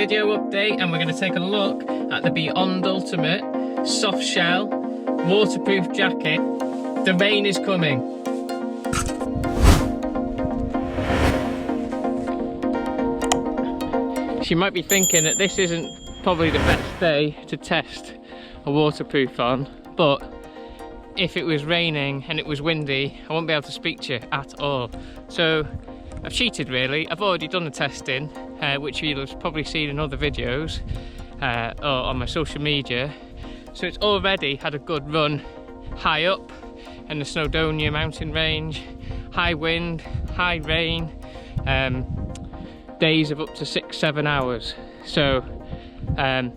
video update, and we're going to take a look at the Beyond Ultimate Soft-shell waterproof jacket. The rain is coming. So you might be thinking that this isn't probably the best day to test a waterproof on, but if it was raining and it was windy, I won't be able to speak to you at all. So I've cheated really. I've already done the testing, which you'll have probably seen in other videos or on my social media. So it's already had a good run high up in the Snowdonia mountain range, high wind, high rain, days of up to 6-7 hours. So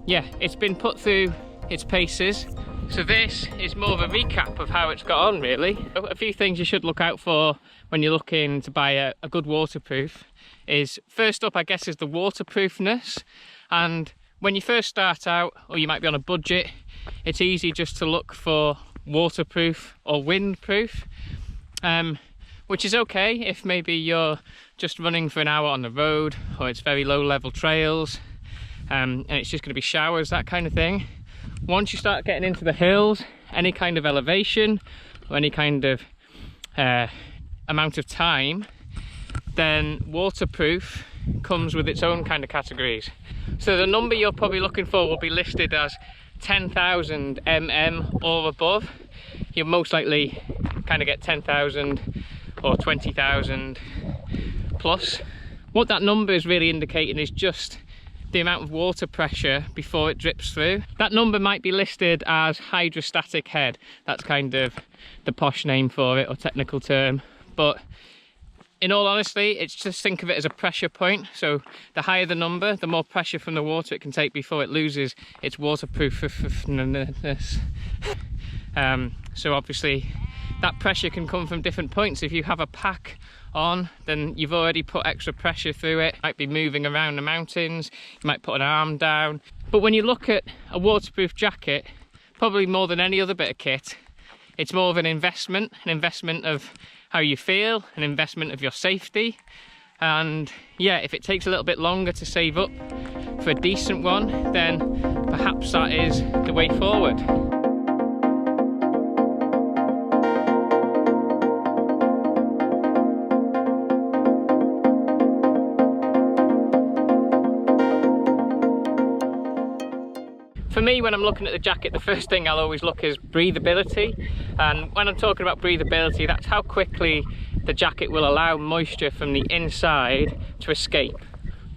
yeah, it's been put through its paces. So this is more of a recap of how it's got on really. A few things you should look out for when you're looking to buy a good waterproof is, first up I guess, is the waterproofness. And when you first start out, or you might be on a budget, it's easy just to look for waterproof or windproof, which is okay if maybe you're just running for an hour on the road, or it's very low level trails, and it's just going to be showers, that kind of thing. Once you start getting into the hills, any kind of elevation or any kind of amount of time, then waterproof comes with its own kind of categories. So the number you're probably looking for will be listed as 10,000 mm or above. You'll most likely kind of get 10,000 or 20,000 plus. What that number is really indicating is just the amount of water pressure before it drips through. That number might be listed as hydrostatic head. That's kind of the posh name for it, or technical term. But in all honesty, it's just think of it as a pressure point. So the higher the number, the more pressure from the water it can take before it loses its waterproofness. So obviously that pressure can come from different points. If you have a pack on, then you've already put extra pressure through it. You might be moving around the mountains, you might put an arm down. But when you look at a waterproof jacket, probably more than any other bit of kit, it's more of an investment of how you feel, an investment of your safety. And yeah, if it takes a little bit longer to save up for a decent one, then perhaps that is the way forward. For me, when I'm looking at the jacket, the first thing I'll always look is breathability. And when I'm talking about breathability, that's how quickly the jacket will allow moisture from the inside to escape.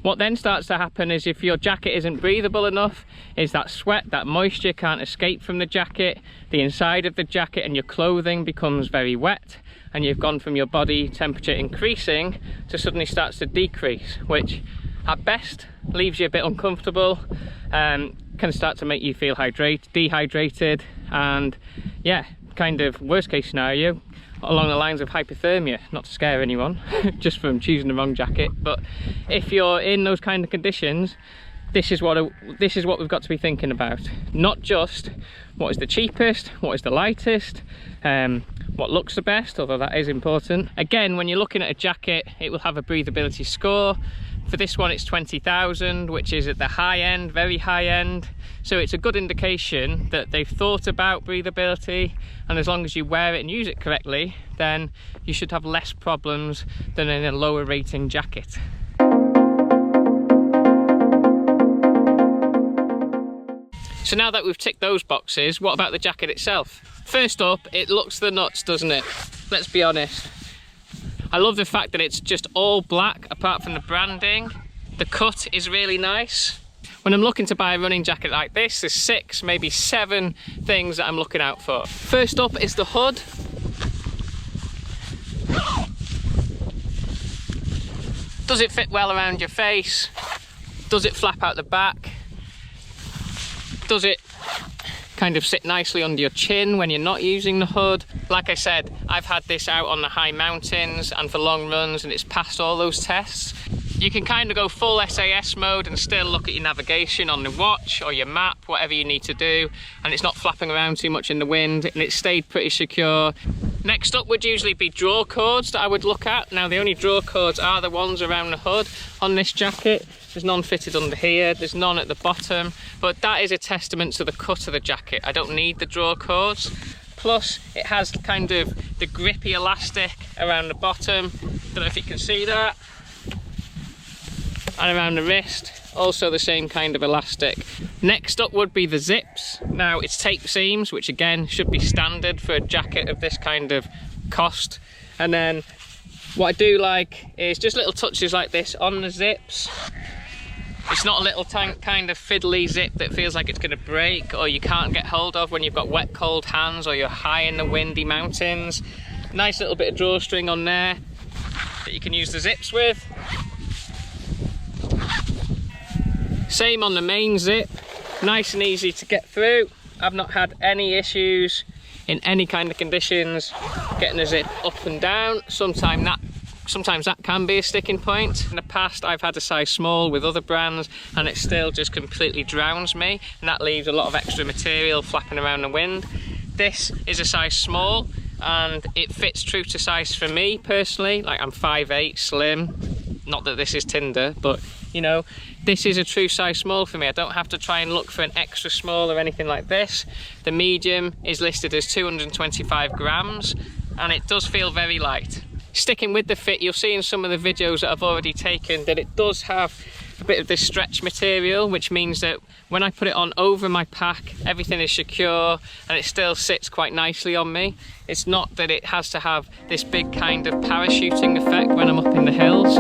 What then starts to happen is, if your jacket isn't breathable enough, is that sweat, that moisture can't escape from the jacket. The inside of the jacket and your clothing becomes very wet, and you've gone from your body temperature increasing to suddenly starts to decrease, which at best leaves you a bit uncomfortable, can start to make you feel dehydrated, and yeah, kind of worst case scenario along the lines of hypothermia. Not to scare anyone just from choosing the wrong jacket, but if you're in those kind of conditions, this is what we've got to be thinking about. Not just what is the cheapest, what is the lightest, what looks the best, although that is important. Again, when you're looking at a jacket, it will have a breathability score. For this one, it's 20,000, which is at the high end, very high end. So it's a good indication that they've thought about breathability, and as long as you wear it and use it correctly, then you should have less problems than in a lower rating jacket. So now that we've ticked those boxes, what about the jacket itself? First up, it looks the nuts, doesn't it? Let's be honest. I love the fact that it's just all black apart from the branding. The cut is really nice. When I'm looking to buy a running jacket like this, there's 6, maybe 7 things that I'm looking out for. First up is the hood. Does it fit well around your face? Does it flap out the back? Does it kind of sit nicely under your chin when you're not using the hood? Like I said, I've had this out on the high mountains and for long runs, and it's passed all those tests. You can kind of go full SAS mode and still look at your navigation on the watch or your map, whatever you need to do, and it's not flapping around too much in the wind, and it stayed pretty secure. Next up would usually be draw cords that I would look at. Now the only draw cords are the ones around the hood on this jacket. There's none fitted under here, there's none at the bottom, but that is a testament to the cut of the jacket. I don't need the draw cords. Plus it has kind of the grippy elastic around the bottom. Don't know if you can see that. And around the wrist, also the same kind of elastic. Next up would be the zips. Now it's tape seams, which again should be standard for a jacket of this kind of cost. And then what I do like is just little touches like this on the zips. It's not a little kind of fiddly zip that feels like it's going to break or you can't get hold of when you've got wet, cold hands or you're high in the windy mountains. Nice little bit of drawstring on there that you can use the zips with. Same on the main zip, nice and easy to get through. I've not had any issues in any kind of conditions getting the zip up and down. Sometimes that can be a sticking point. In the past I've had a size small with other brands and it still just completely drowns me, and that leaves a lot of extra material flapping around the wind. This is a size small and it fits true to size for me personally. Like, I'm 5'8", slim, not that this is Tinder, but you know, this is a true size small for me. I don't have to try and look for an extra small or anything like this. The medium is listed as 225 grams and it does feel very light. Sticking with the fit, you'll see in some of the videos that I've already taken that it does have a bit of this stretch material, which means that when I put it on over my pack, everything is secure and it still sits quite nicely on me. It's not that it has to have this big kind of parachuting effect when I'm up in the hills.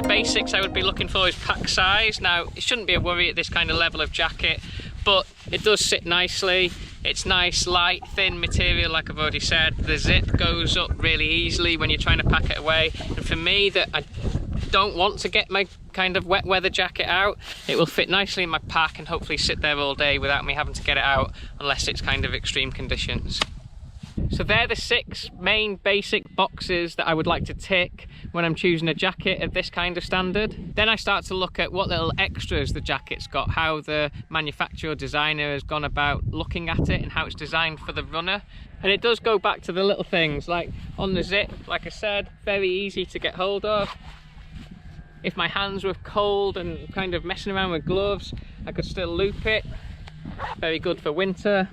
Basics I would be looking for is pack size. Now it shouldn't be a worry at this kind of level of jacket, but it does sit nicely. It's nice, light, thin material, like I've already said. The zip goes up really easily when you're trying to pack it away, and for me, that I don't want to get my kind of wet weather jacket out, it will fit nicely in my pack and hopefully sit there all day without me having to get it out unless it's kind of extreme conditions. So they're the 6 main basic boxes that I would like to tick when I'm choosing a jacket of this kind of standard. Then I start to look at what little extras the jacket's got, how the manufacturer or designer has gone about looking at it and how it's designed for the runner. And it does go back to the little things, like on the zip, like I said, very easy to get hold of. If my hands were cold and kind of messing around with gloves, I could still loop it. Very good for winter.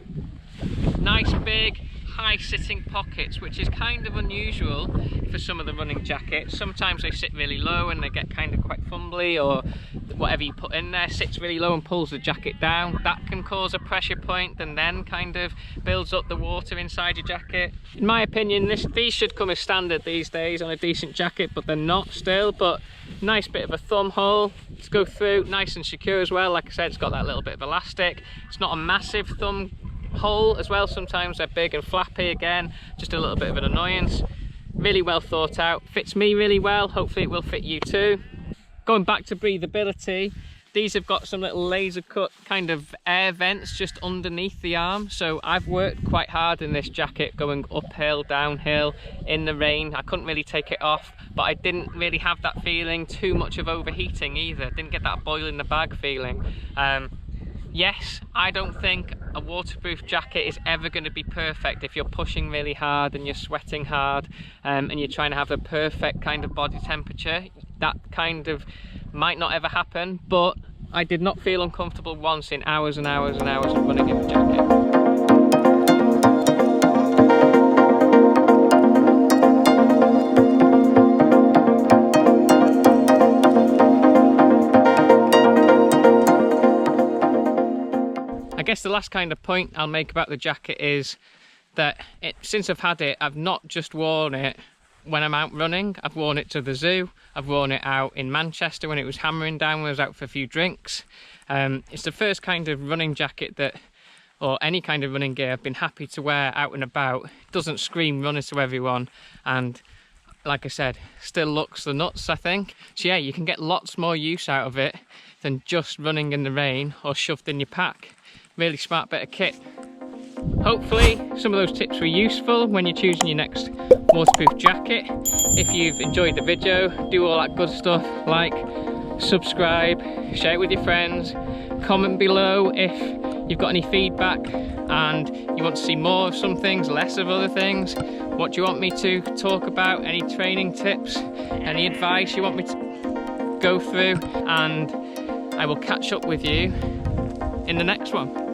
Nice big high sitting pockets, which is kind of unusual for some of the running jackets. Sometimes they sit really low and they get kind of quite fumbly, or whatever you put in there sits really low and pulls the jacket down. That can cause a pressure point and then kind of builds up the water inside your jacket. In my opinion, these should come as standard these days on a decent jacket, but they're not still. But nice bit of a thumb hole to go through, nice and secure as well. Like I said, it's got that little bit of elastic. It's not a massive thumb hole as well. Sometimes they're big and flappy, again just a little bit of an annoyance. Really well thought out, fits me really well, hopefully it will fit you too. Going back to breathability, these have got some little laser cut kind of air vents just underneath the arm, so I've worked quite hard in this jacket going uphill, downhill, in the rain. I couldn't really take it off, but I didn't really have that feeling too much of overheating either. Didn't get that boil in the bag feeling. Yes, I don't think a waterproof jacket is ever going to be perfect if you're pushing really hard and you're sweating hard and you're trying to have the perfect kind of body temperature. That kind of might not ever happen, but I did not feel uncomfortable once in hours and hours and hours of running in the jacket. I guess the last kind of point I'll make about the jacket is that since I've had it, I've not just worn it when I'm out running. I've worn it to the zoo, I've worn it out in Manchester when it was hammering down, when I was out for a few drinks. It's the first kind of running jacket that, or any kind of running gear, I've been happy to wear out and about. It doesn't scream runner to everyone, and like I said, still looks the nuts, I think. So yeah, you can get lots more use out of it than just running in the rain or shoved in your pack. Really smart bit of kit. Hopefully some of those tips were useful when you're choosing your next waterproof jacket. If you've enjoyed the video, do all that good stuff, like, subscribe, share it with your friends, comment below if you've got any feedback and you want to see more of some things, less of other things. What do you want me to talk about? Any training tips? Any advice you want me to go through? And I will catch up with you in the next one.